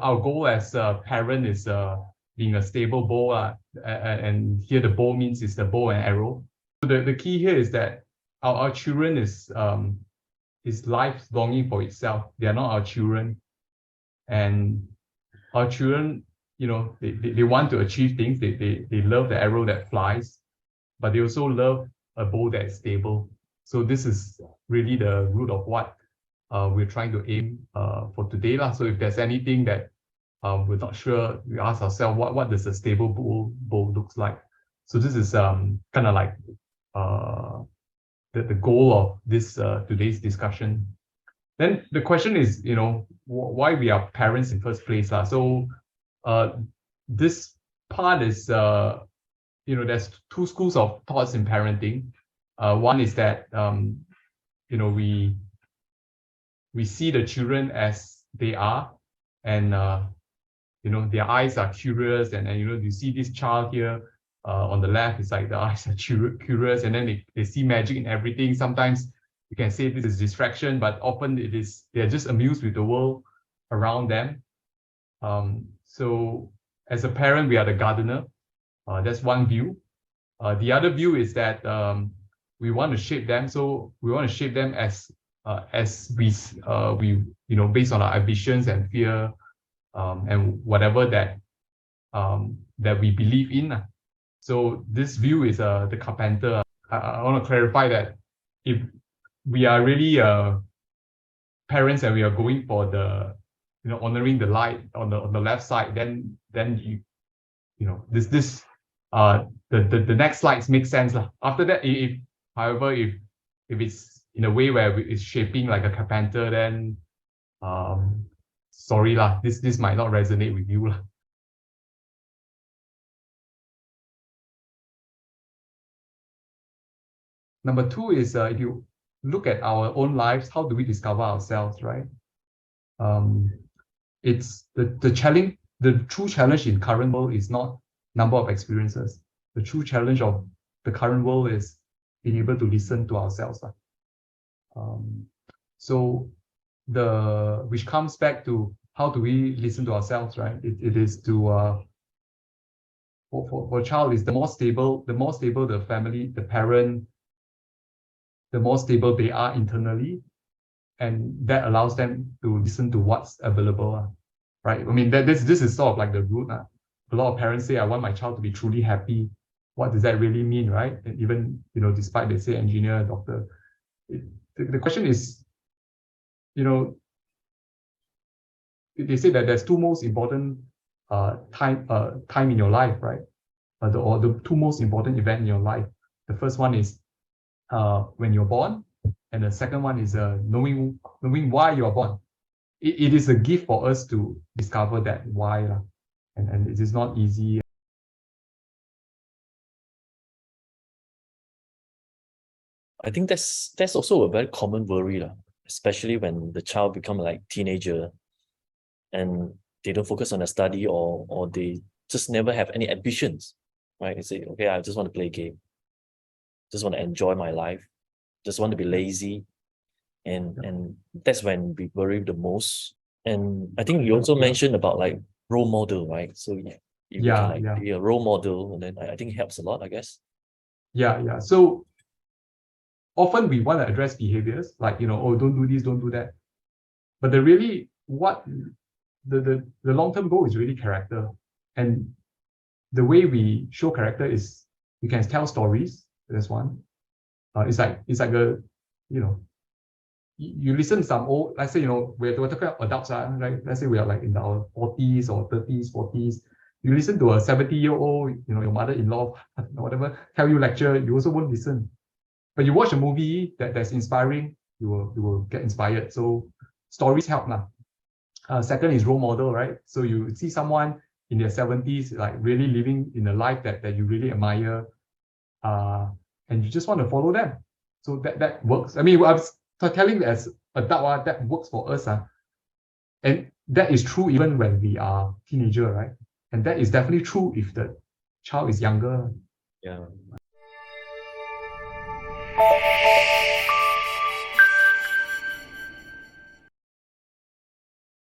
our goal as a parent is being a stable bow, and here the bow means it's the bow and arrow. So the key here is that our children is life longing for itself. They are not our children, and our children, they want to achieve things. They love the arrow that flies, but they also love a bow that is stable. So this is really the root of what we're trying to aim for today. So if there's anything that we're not sure, we ask ourselves, what does a stable bow looks like? So this is kind of like the goal of this today's discussion. Then the question is, why we are parents in first place. So this part is, there's two schools of thoughts in parenting. One is that, we see the children as they are, and, their eyes are curious, and you see this child here on the left, it's like the eyes are curious, and then they see magic in everything. Sometimes you can say this is distraction, but often they're just amused with the world around them. So as a parent, we are the gardener. That's one view. The other view is that we want to shape them. So we want to shape them as we based on our ambitions and fear, and whatever that we believe in. So this view is the carpenter. I want to clarify that if we are really parents and we are going for the honoring the light on the left side, then the next slides make sense. After that, however, if it's in a way where it's shaping like a carpenter, then sorry this might not resonate with you . Number two is if you look at our own lives, how do we discover ourselves, right? It's the challenge. The true challenge in current world is not number of experiences. The true challenge of the current world is being able to listen to ourselves. So which comes back to how do we listen to ourselves, right? It is to for a child is the more stable the family, the parent, the more stable they are internally, and that allows them to listen to what's available, right? I mean, this is sort of like the root. A lot of parents say, I want my child to be truly happy. What does that really mean, right? And even, despite they say engineer, doctor, the question is, they say that there's two most important time in your life, right? Or the two most important event in your life. The first one is when you're born, and the second one is knowing why you're born. It is a gift for us to discover that why, and it is not easy. I think that's also a very common worry, especially when the child become like teenager and they don't focus on their study, or they just never have any ambitions, right? They say, okay, I just want to play a game, just want to enjoy my life, just want to be lazy, and that's when we worry the most. And I think you also mentioned about like role model, right? So if you can be a role model, and then I think it helps a lot, I guess. Yeah. So often we want to address behaviors like, oh, don't do this, don't do that. But the long-term goal is really character. And the way we show character is we can tell stories. That's one. It's like a, you listen to some old, let's say, we're talking about adults, right? Let's say we are like in our 40s or 30s, 40s. You listen to a 70-year-old, your mother-in-law, whatever, tell you lecture, you also won't listen. But you watch a movie that's inspiring, you will get inspired. So stories help now. Second is role model, right? So you see someone in their 70s, like really living in a life that you really admire, and you just want to follow them. So that works. I mean, I was telling as adult, that works for us. And that is true even when we are teenager, right? And that is definitely true if the child is younger. Yeah.